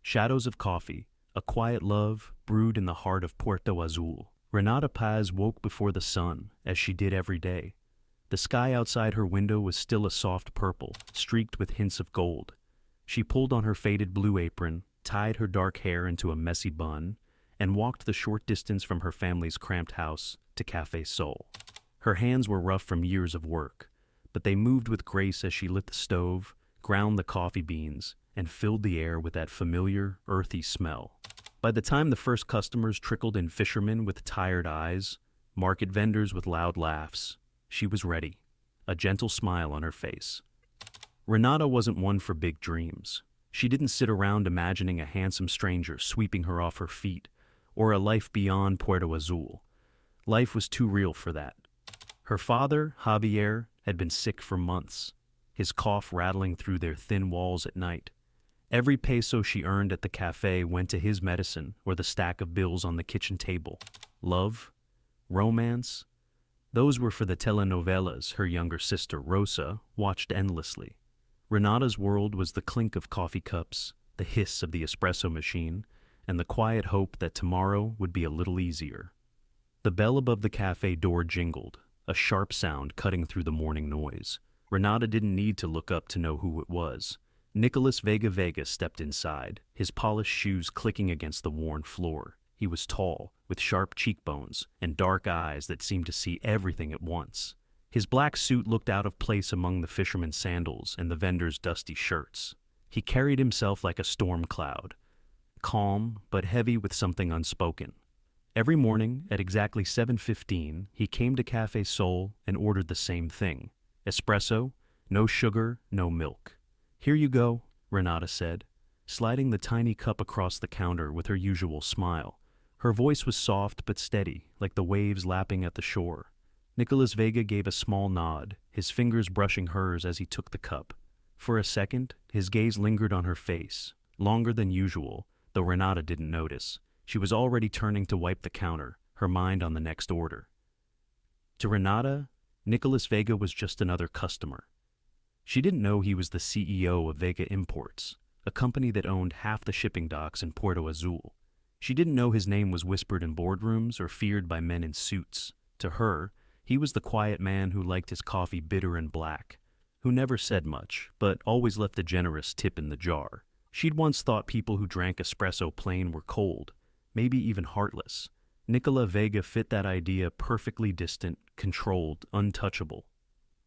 Shadows of Coffee, a quiet love brewed in the heart of Puerto Azul. Renata Paz woke before the sun, as she did every day. The sky outside her window was still a soft purple, streaked with hints of gold. She pulled on her faded blue apron, tied her dark hair into a messy bun, and walked the short distance from her family's cramped house to Café Sol. Her hands were rough from years of work, but they moved with grace as she lit the stove, ground the coffee beans, and filled the air with that familiar, earthy smell. By the time the first customers trickled in, fishermen with tired eyes, market vendors with loud laughs, she was ready, a gentle smile on her face. Renata wasn't one for big dreams. She didn't sit around imagining a handsome stranger sweeping her off her feet, or a life beyond Puerto Azul. Life was too real for that. Her father, Javier, had been sick for months, his cough rattling through their thin walls at night. Every peso she earned at the cafe went to his medicine or the stack of bills on the kitchen table. Love? Romance? Those were for the telenovelas her younger sister, Rosa, watched endlessly. Renata's world was the clink of coffee cups, the hiss of the espresso machine, and the quiet hope that tomorrow would be a little easier. The bell above the cafe door jingled, a sharp sound cutting through the morning noise. Renata didn't need to look up to know who it was. Nicholas Vega stepped inside, his polished shoes clicking against the worn floor. He was tall, with sharp cheekbones and dark eyes that seemed to see everything at once. His black suit looked out of place among the fisherman's sandals and the vendor's dusty shirts. He carried himself like a storm cloud, calm but heavy with something unspoken. Every morning at exactly 7:15, he came to Café Sol and ordered the same thing. Espresso, no sugar, no milk. "Here you go," Renata said, sliding the tiny cup across the counter with her usual smile. Her voice was soft but steady, like the waves lapping at the shore. Nicholas Vega gave a small nod, his fingers brushing hers as he took the cup. For a second, his gaze lingered on her face, longer than usual, though Renata didn't notice. She was already turning to wipe the counter, her mind on the next order. To Renata, Nicholas Vega was just another customer. She didn't know he was the CEO of Vega Imports, a company that owned half the shipping docks in Puerto Azul. She didn't know his name was whispered in boardrooms or feared by men in suits. To her, he was the quiet man who liked his coffee bitter and black, who never said much, but always left a generous tip in the jar. She'd once thought people who drank espresso plain were cold, maybe even heartless. Nicola Vega fit that idea, perfectly distant, controlled, untouchable.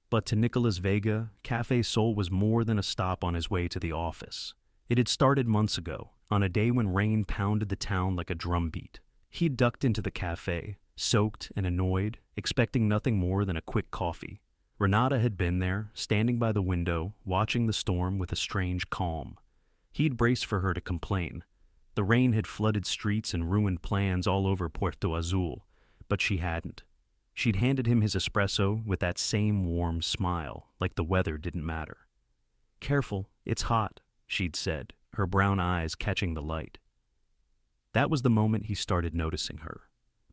But to Nicholas Vega, Café Sol was more than a stop on his way to the office. It had started months ago, on a day when rain pounded the town like a drumbeat. He'd ducked into the cafe, soaked and annoyed, expecting nothing more than a quick coffee. Renata had been there, standing by the window, watching the storm with a strange calm. He'd braced for her to complain. The rain had flooded streets and ruined plans all over Puerto Azul, but she hadn't. She'd handed him his espresso with that same warm smile, like the weather didn't matter. "Careful, it's hot," she'd said, her brown eyes catching the light. That was the moment he started noticing her.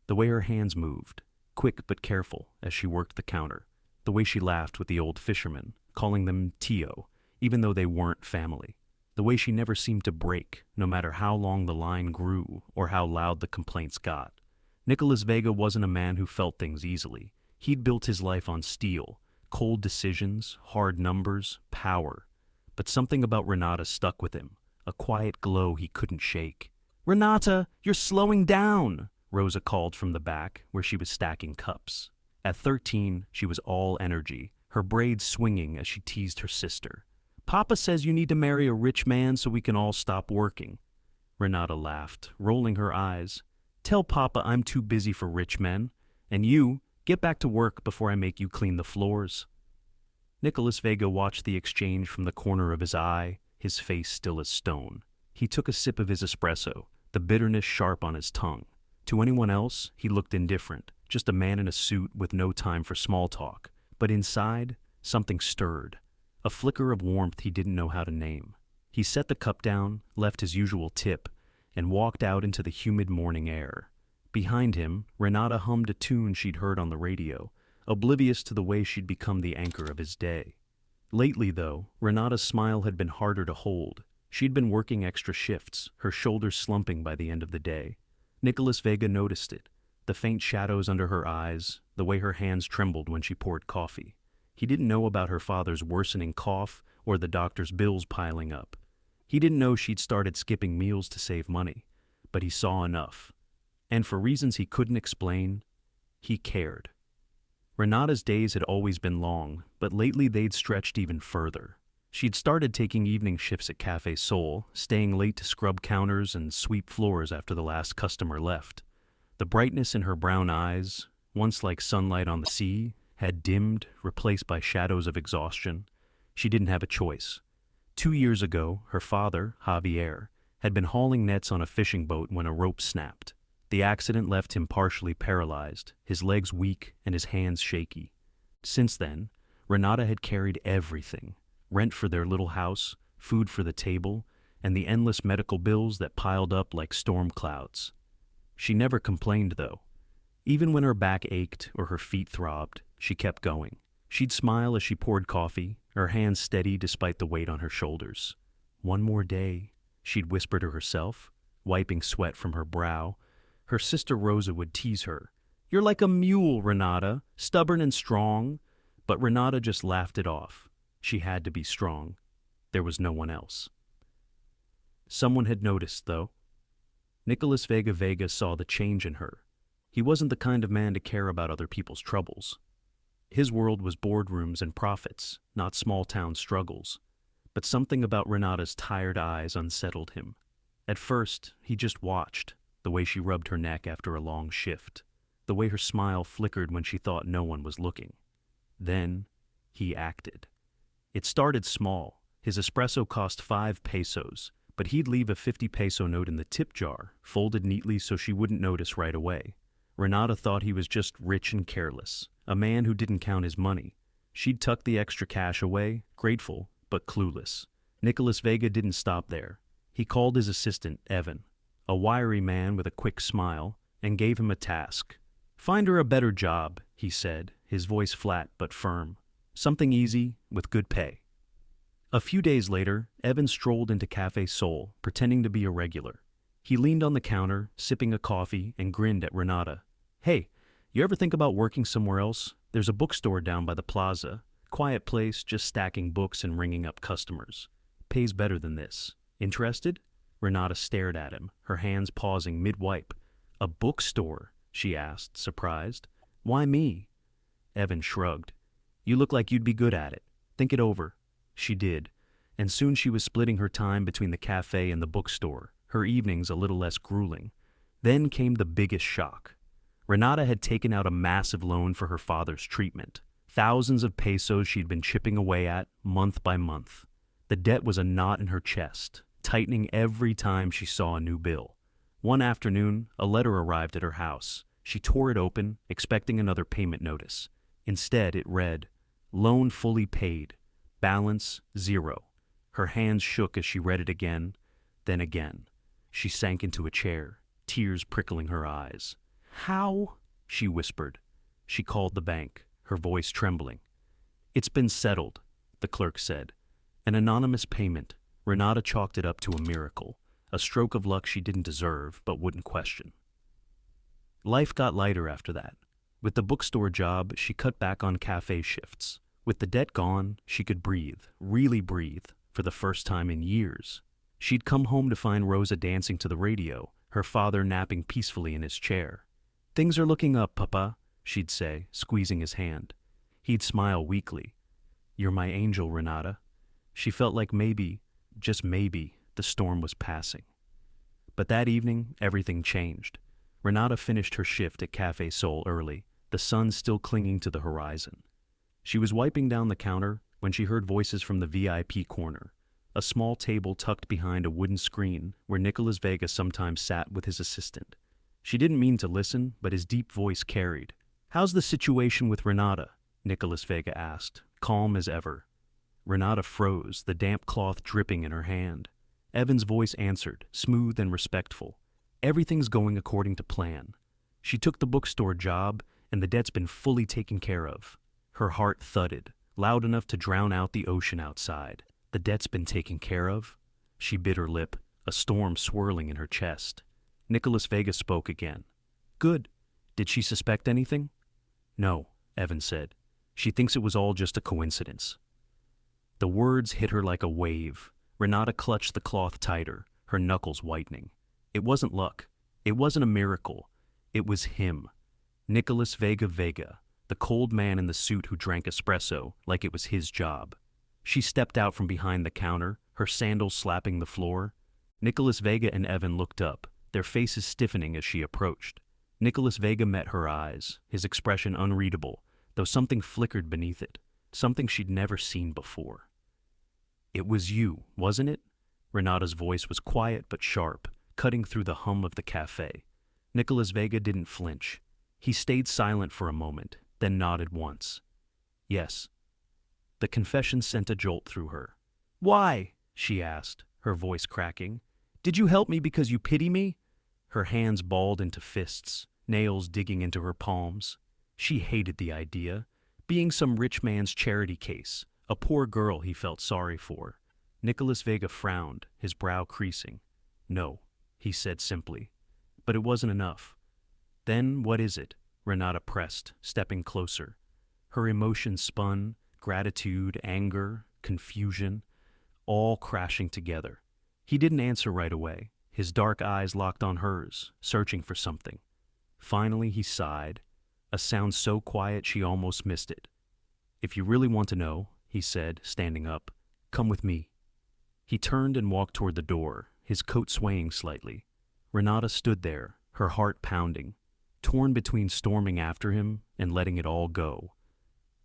The way her hands moved, quick but careful, as she worked the counter. The way she laughed with the old fisherman, calling them Tio, even though they weren't family. The way she never seemed to break, no matter how long the line grew or how loud the complaints got. Nicholas Vega wasn't a man who felt things easily. He'd built his life on steel, cold decisions, hard numbers, power. But something about Renata stuck with him, a quiet glow he couldn't shake. "Renata, you're slowing down!" Rosa called from the back, where she was stacking cups. At 13, she was all energy, her braids swinging as she teased her sister. "Papa says you need to marry a rich man so we can all stop working." Renata laughed, rolling her eyes. "Tell Papa I'm too busy for rich men, and you, get back to work before I make you clean the floors." Nicholas Vega watched the exchange from the corner of his eye, his face still as stone. He took a sip of his espresso, the bitterness sharp on his tongue. To anyone else, he looked indifferent, just a man in a suit with no time for small talk. But inside, something stirred, a flicker of warmth he didn't know how to name. He set the cup down, left his usual tip, and walked out into the humid morning air. Behind him, Renata hummed a tune she'd heard on the radio, oblivious to the way she'd become the anchor of his day. Lately, though, Renata's smile had been harder to hold. She'd been working extra shifts, her shoulders slumping by the end of the day. Nicholas Vega noticed it, the faint shadows under her eyes, the way her hands trembled when she poured coffee. He didn't know about her father's worsening cough or the doctor's bills piling up. He didn't know she'd started skipping meals to save money, but he saw enough. And for reasons he couldn't explain, he cared. Renata's days had always been long, but lately they'd stretched even further. She'd started taking evening shifts at Café Sol, staying late to scrub counters and sweep floors after the last customer left. The brightness in her brown eyes, once like sunlight on the sea, had dimmed, replaced by shadows of exhaustion. She didn't have a choice. 2 years ago, her father, Javier, had been hauling nets on a fishing boat when a rope snapped. The accident left him partially paralyzed, his legs weak and his hands shaky. Since then, Renata had carried everything: rent for their little house, food for the table, and the endless medical bills that piled up like storm clouds. She never complained, though. Even when her back ached or her feet throbbed, she kept going. She'd smile as she poured coffee, her hands steady despite the weight on her shoulders. "One more day," she'd whisper to herself, wiping sweat from her brow. Her sister Rosa would tease her. "You're like a mule, Renata, stubborn and strong." But Renata just laughed it off. She had to be strong. There was no one else. Someone had noticed, though. Nicholas Vega saw the change in her. He wasn't the kind of man to care about other people's troubles. His world was boardrooms and profits, not small-town struggles. But something about Renata's tired eyes unsettled him. At first, he just watched, the way she rubbed her neck after a long shift, the way her smile flickered when she thought no one was looking. Then, he acted. It started small. His espresso cost 5 pesos, but he'd leave a 50-peso note in the tip jar, folded neatly so she wouldn't notice right away. Renata thought he was just rich and careless, a man who didn't count his money. She'd tuck the extra cash away, grateful, but clueless. Nicholas Vega didn't stop there. He called his assistant, Evan, a wiry man with a quick smile, and gave him a task. "Find her a better job," he said, his voice flat but firm. "Something easy, with good pay." A few days later, Evan strolled into Café Sol, pretending to be a regular. He leaned on the counter, sipping a coffee, and grinned at Renata. "Hey, you ever think about working somewhere else? There's a bookstore down by the plaza. Quiet place, just stacking books and ringing up customers. Pays better than this. Interested?" Renata stared at him, her hands pausing mid-wipe. "A bookstore?" she asked, surprised. "Why me?" Evan shrugged. "You look like you'd be good at it. Think it over." She did, and soon she was splitting her time between the cafe and the bookstore, her evenings a little less grueling. Then came the biggest shock. Renata had taken out a massive loan for her father's treatment. Thousands of pesos she'd been chipping away at, month by month. The debt was a knot in her chest, tightening every time she saw a new bill. One afternoon, a letter arrived at her house. She tore it open, expecting another payment notice. Instead, it read, "Loan fully paid. Balance 0. Her hands shook as she read it again, then again. She sank into a chair, tears prickling her eyes. "How?" she whispered. She called the bank, her voice trembling. "It's been settled," the clerk said. An anonymous payment. Renata chalked it up to a miracle, a stroke of luck she didn't deserve but wouldn't question. Life got lighter after that. With the bookstore job, she cut back on cafe shifts. With the debt gone, she could breathe, really breathe, for the first time in years. She'd come home to find Rosa dancing to the radio, her father napping peacefully in his chair. "Things are looking up, Papa," she'd say, squeezing his hand. He'd smile weakly. "You're my angel, Renata." She felt like maybe, just maybe, the storm was passing. But that evening, everything changed. Renata finished her shift at Café Sol early, the sun still clinging to the horizon. She was wiping down the counter when she heard voices from the VIP corner, a small table tucked behind a wooden screen where Nicholas Vega sometimes sat with his assistant. She didn't mean to listen, but his deep voice carried. "How's the situation with Renata?" Nicholas Vega asked, calm as ever. Renata froze, the damp cloth dripping in her hand. Evan's voice answered, smooth and respectful. "Everything's going according to plan. She took the bookstore job, and the debt's been fully taken care of." Her heart thudded, loud enough to drown out the ocean outside. The debt's been taken care of? She bit her lip, a storm swirling in her chest. Nicholas Vega spoke again. Good. Did she suspect anything? No, Evan said. She thinks it was all just a coincidence. The words hit her like a wave. Renata clutched the cloth tighter, her knuckles whitening. It wasn't luck. It wasn't a miracle. It was him. Nicholas Vega, the cold man in the suit who drank espresso like it was his job. She stepped out from behind the counter, her sandals slapping the floor. Nicholas Vega and Evan looked up, their faces stiffening as she approached. Nicholas Vega met her eyes, his expression unreadable, though something flickered beneath it, something she'd never seen before. It was you, wasn't it? Renata's voice was quiet but sharp, cutting through the hum of the cafe. Nicholas Vega didn't flinch. He stayed silent for a moment, then nodded once. Yes. The confession sent a jolt through her. Why? She asked, her voice cracking. Did you help me because you pity me? Her hands balled into fists, nails digging into her palms. She hated the idea. Being some rich man's charity case, a poor girl he felt sorry for. Nicholas Vega frowned, his brow creasing. No, he said simply. But it wasn't enough. Then what is it? Renata pressed, stepping closer. Her emotions spun, gratitude, anger, confusion, all crashing together. He didn't answer right away. His dark eyes locked on hers, searching for something. Finally he sighed, a sound so quiet she almost missed it. If you really want to know, he said, standing up, come with me. He turned and walked toward the door, his coat swaying slightly. Renata stood there, her heart pounding, torn between storming after him and letting it all go.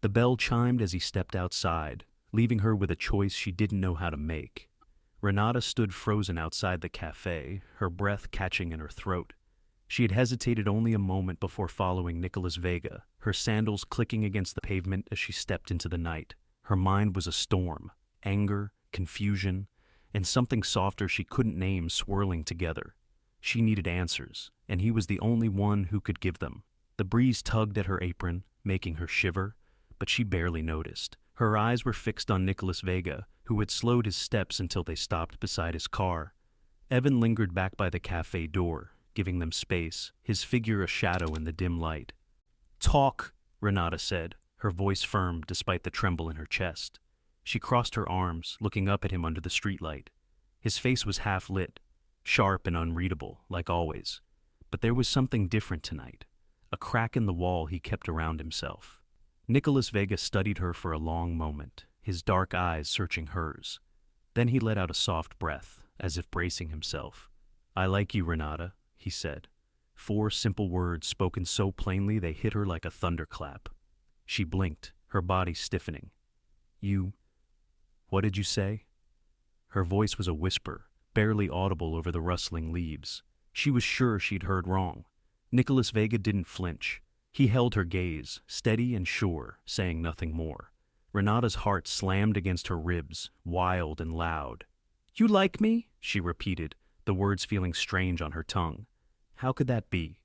The bell chimed as he stepped outside, leaving her with a choice she didn't know how to make. Renata stood frozen outside the cafe, her breath catching in her throat. She had hesitated only a moment before following Nicholas Vega, her sandals clicking against the pavement as she stepped into the night. Her mind was a storm, anger, confusion, and something softer she couldn't name swirling together. She needed answers, and he was the only one who could give them. The breeze tugged at her apron, making her shiver, but she barely noticed. Her eyes were fixed on Nicholas Vega, who had slowed his steps until they stopped beside his car. Evan lingered back by the cafe door, giving them space, his figure a shadow in the dim light. Talk, Renata said, her voice firm despite the tremble in her chest. She crossed her arms, looking up at him under the streetlight. His face was half lit, sharp and unreadable, like always. But there was something different tonight, a crack in the wall he kept around himself. Nicholas Vega studied her for a long moment, his dark eyes searching hers. Then he let out a soft breath, as if bracing himself. I like you, Renata, he said. 4 simple words spoken so plainly they hit her like a thunderclap. She blinked, her body stiffening. What did you say? Her voice was a whisper, barely audible over the rustling leaves. She was sure she'd heard wrong. Nicholas Vega didn't flinch. He held her gaze, steady and sure, saying nothing more. Renata's heart slammed against her ribs, wild and loud. You like me? She repeated, the words feeling strange on her tongue. How could that be?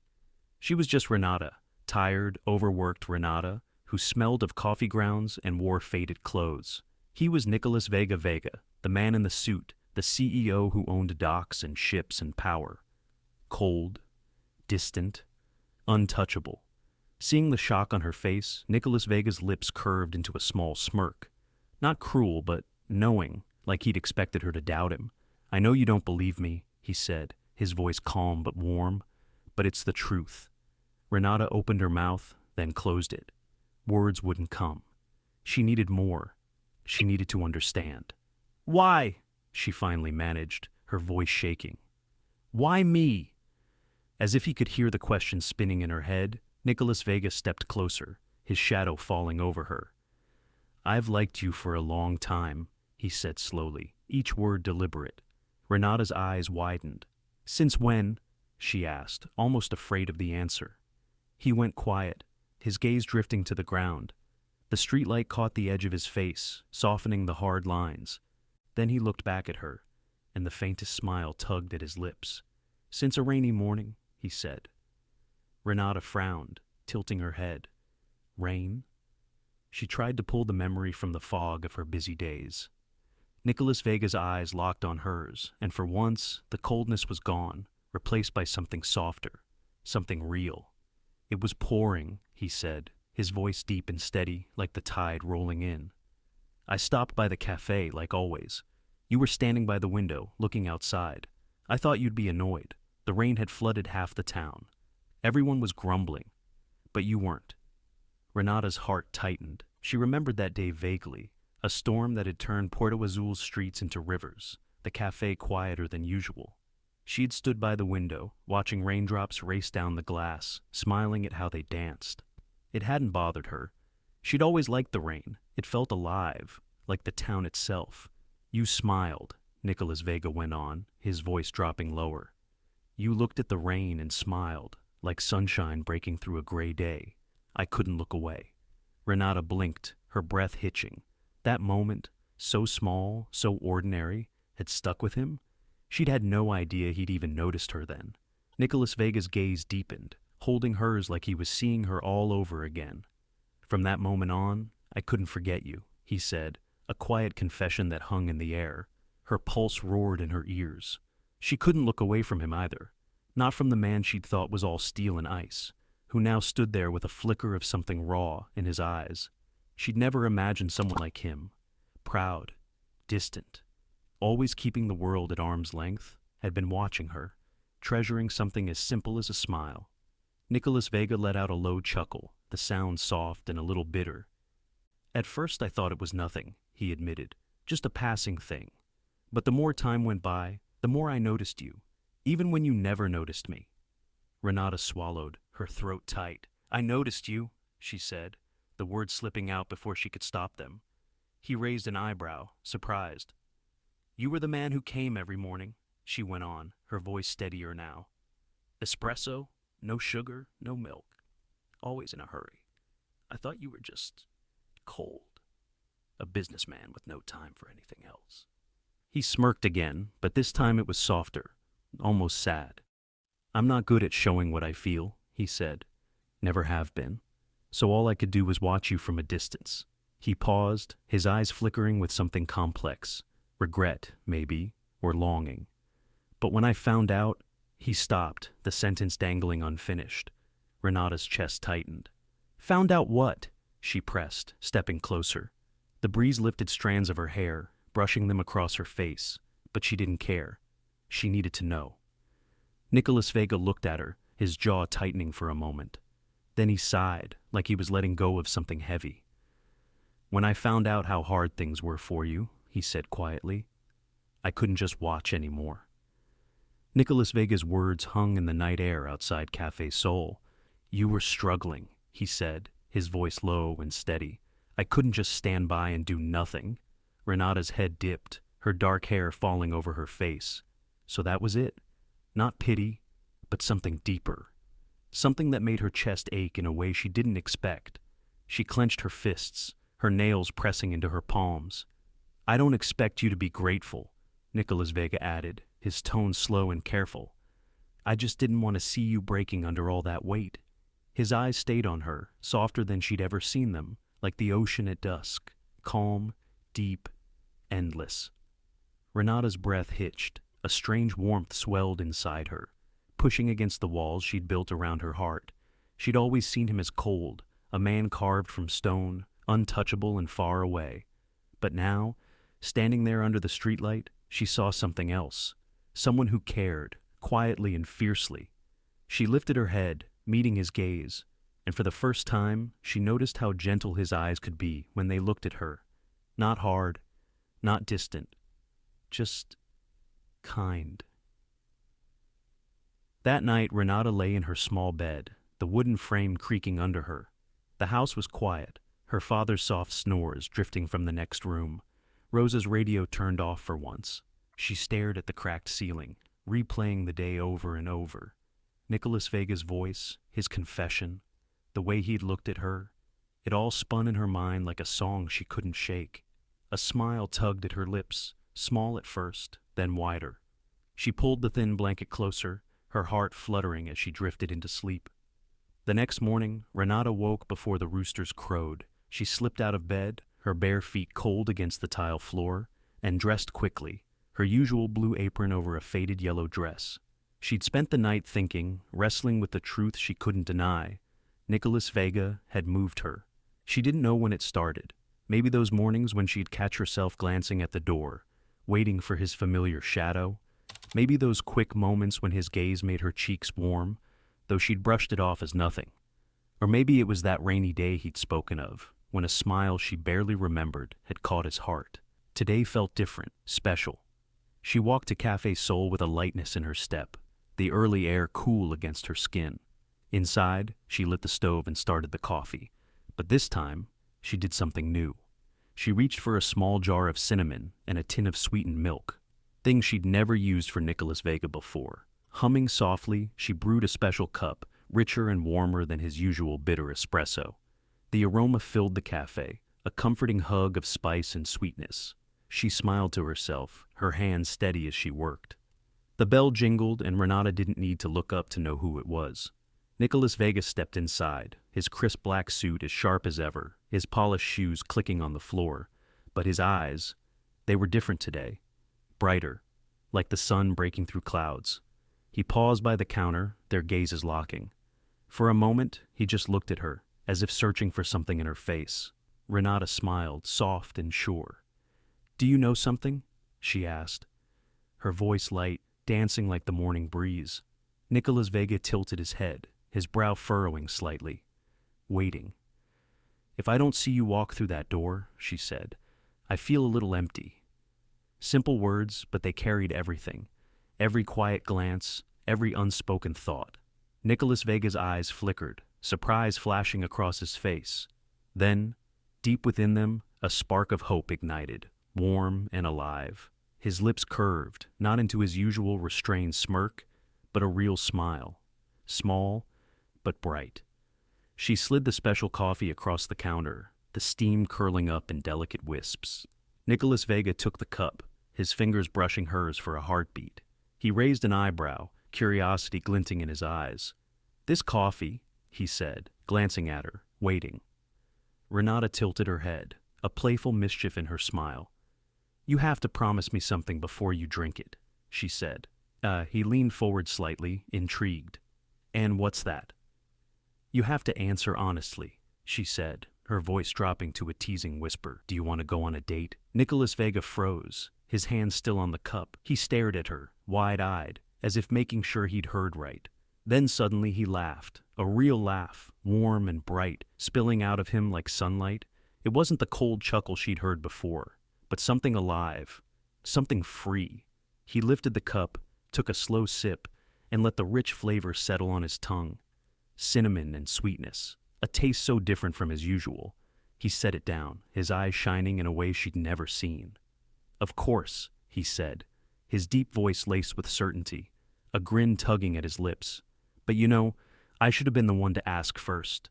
She was just Renata, tired, overworked Renata, who smelled of coffee grounds and wore faded clothes. He was Nicholas Vega, the man in the suit, the CEO who owned docks and ships and power. Cold, distant, untouchable. Seeing the shock on her face, Nicholas Vega's lips curved into a small smirk. Not cruel, but knowing, like he'd expected her to doubt him. I know you don't believe me, he said, his voice calm but warm, but it's the truth. Renata opened her mouth, then closed it. Words wouldn't come. She needed more. She needed to understand. Why? She finally managed, her voice shaking. Why me? As if he could hear the question spinning in her head, Nicholas Vega stepped closer, his shadow falling over her. I've liked you for a long time, he said slowly, each word deliberate. Renata's eyes widened. Since when? She asked, almost afraid of the answer. He went quiet, his gaze drifting to the ground. The streetlight caught the edge of his face, softening the hard lines. Then he looked back at her, and the faintest smile tugged at his lips. Since a rainy morning, he said. Renata frowned, tilting her head. Rain? She tried to pull the memory from the fog of her busy days. Nicholas Vega's eyes locked on hers, and for once, the coldness was gone, replaced by something softer, something real. It was pouring, he said, his voice deep and steady, like the tide rolling in. I stopped by the cafe, like always. You were standing by the window, looking outside. I thought you'd be annoyed. The rain had flooded half the town. Everyone was grumbling, but you weren't. Renata's heart tightened. She remembered that day vaguely, a storm that had turned Puerto Azul's streets into rivers, the cafe quieter than usual. She'd stood by the window, watching raindrops race down the glass, smiling at how they danced. It hadn't bothered her. She'd always liked the rain. It felt alive, like the town itself. You smiled, Nicholas Vega went on, his voice dropping lower. You looked at the rain and smiled, like sunshine breaking through a gray day. I couldn't look away. Renata blinked, her breath hitching. That moment, so small, so ordinary, had stuck with him. She'd had no idea he'd even noticed her then. Nicholas Vega's gaze deepened, holding hers like he was seeing her all over again. From that moment on, I couldn't forget you, he said, a quiet confession that hung in the air. Her pulse roared in her ears. She couldn't look away from him either, not from the man she'd thought was all steel and ice, who now stood there with a flicker of something raw in his eyes. She'd never imagined someone like him, proud, distant, always keeping the world at arm's length, had been watching her, treasuring something as simple as a smile. Nicholas Vega let out a low chuckle, the sound soft and a little bitter. At first I thought it was nothing, he admitted, just a passing thing. But the more time went by, the more I noticed you, even when you never noticed me. Renata swallowed, her throat tight. I noticed you, she said, the words slipping out before she could stop them. He raised an eyebrow, surprised. You were the man who came every morning, she went on, her voice steadier now. Espresso, no sugar, no milk. Always in a hurry. I thought you were just cold. A businessman with no time for anything else. He smirked again, but this time it was softer, almost sad. I'm not good at showing what I feel, he said. Never have been. So all I could do was watch you from a distance. He paused, his eyes flickering with something complex. Regret, maybe, or longing. But when I found out, he stopped, the sentence dangling unfinished. Renata's chest tightened. Found out what? She pressed, stepping closer. The breeze lifted strands of her hair, brushing them across her face, but she didn't care. She needed to know. Nicholas Vega looked at her, his jaw tightening for a moment. Then he sighed, like he was letting go of something heavy. When I found out how hard things were for you, he said quietly, I couldn't just watch anymore. Nicholas Vega's words hung in the night air outside Café Sol. You were struggling, he said, his voice low and steady. I couldn't just stand by and do nothing. Renata's head dipped, her dark hair falling over her face. So that was it. Not pity, but something deeper. Something that made her chest ache in a way she didn't expect. She clenched her fists, her nails pressing into her palms. I don't expect you to be grateful, Nicholas Vega added, his tone slow and careful. I just didn't want to see you breaking under all that weight. His eyes stayed on her, softer than she'd ever seen them, like the ocean at dusk, calm, deep, endless. Renata's breath hitched. A strange warmth swelled inside her, pushing against the walls she'd built around her heart. She'd always seen him as cold, a man carved from stone, untouchable and far away. But now, standing there under the streetlight, she saw something else, someone who cared, quietly and fiercely. She lifted her head, meeting his gaze, and for the first time, she noticed how gentle his eyes could be when they looked at her. Not hard, not distant, just kind. That night, Renata lay in her small bed, the wooden frame creaking under her. The house was quiet, her father's soft snores drifting from the next room. Rosa's radio turned off for once. She stared at the cracked ceiling, replaying the day over and over. Nicholas Vega's voice, his confession, the way he'd looked at her, it all spun in her mind like a song she couldn't shake. A smile tugged at her lips, small at first, then wider. She pulled the thin blanket closer, her heart fluttering as she drifted into sleep. The next morning, Renata woke before the roosters crowed. She slipped out of bed, her bare feet cold against the tile floor, and dressed quickly, her usual blue apron over a faded yellow dress. She'd spent the night thinking, wrestling with the truth she couldn't deny. Nicholas Vega had moved her. She didn't know when it started. Maybe those mornings when she'd catch herself glancing at the door, waiting for his familiar shadow. Maybe those quick moments when his gaze made her cheeks warm, though she'd brushed it off as nothing. Or maybe it was that rainy day he'd spoken of, when a smile she barely remembered had caught his heart. Today felt different, special. She walked to Café Sol with a lightness in her step, the early air cool against her skin. Inside, she lit the stove and started the coffee. But this time, she did something new. She reached for a small jar of cinnamon and a tin of sweetened milk, things she'd never used for Nicholas Vega before. Humming softly, she brewed a special cup, richer and warmer than his usual bitter espresso. The aroma filled the cafe, a comforting hug of spice and sweetness. She smiled to herself, her hands steady as she worked. The bell jingled, and Renata didn't need to look up to know who it was. Nicholas Vega stepped inside, his crisp black suit as sharp as ever, his polished shoes clicking on the floor. But his eyes, they were different today. Brighter, like the sun breaking through clouds. He paused by the counter, their gazes locking. For a moment, he just looked at her, as if searching for something in her face. Renata smiled, soft and sure. "Do you know something?" she asked, her voice light, dancing like the morning breeze. Nicholas Vega tilted his head, his brow furrowing slightly, waiting. "If I don't see you walk through that door," she said, "I feel a little empty." Simple words, but they carried everything. Every quiet glance, every unspoken thought. Nicholas Vega's eyes flickered, surprise flashing across his face. Then, deep within them, a spark of hope ignited, warm and alive. His lips curved, not into his usual restrained smirk, but a real smile. Small, but bright. She slid the special coffee across the counter, the steam curling up in delicate wisps. Nicholas Vega took the cup, his fingers brushing hers for a heartbeat. He raised an eyebrow, curiosity glinting in his eyes. "This coffee," he said, glancing at her, waiting. Renata tilted her head, a playful mischief in her smile. "You have to promise me something before you drink it," she said. He leaned forward slightly, intrigued. "And what's that?" "You have to answer honestly," she said, her voice dropping to a teasing whisper. "Do you want to go on a date?" Nicholas Vega froze, his hand still on the cup. He stared at her, wide-eyed, as if making sure he'd heard right. Then suddenly he laughed, a real laugh, warm and bright, spilling out of him like sunlight. It wasn't the cold chuckle she'd heard before, but something alive, something free. He lifted the cup, took a slow sip, and let the rich flavor settle on his tongue. Cinnamon and sweetness, a taste so different from his usual. He set it down, his eyes shining in a way she'd never seen. "Of course," he said, his deep voice laced with certainty, a grin tugging at his lips. "But you know, I should have been the one to ask first."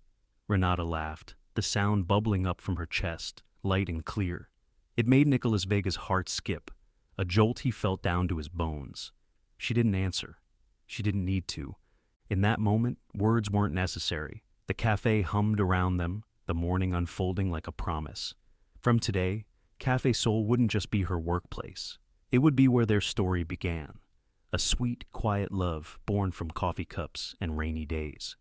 Renata laughed, the sound bubbling up from her chest, light and clear. It made Nicholas Vega's heart skip, a jolt he felt down to his bones. She didn't answer. She didn't need to. In that moment, words weren't necessary. The cafe hummed around them, the morning unfolding like a promise. From today, Café Sol wouldn't just be her workplace. It would be where their story began. A sweet, quiet love born from coffee cups and rainy days.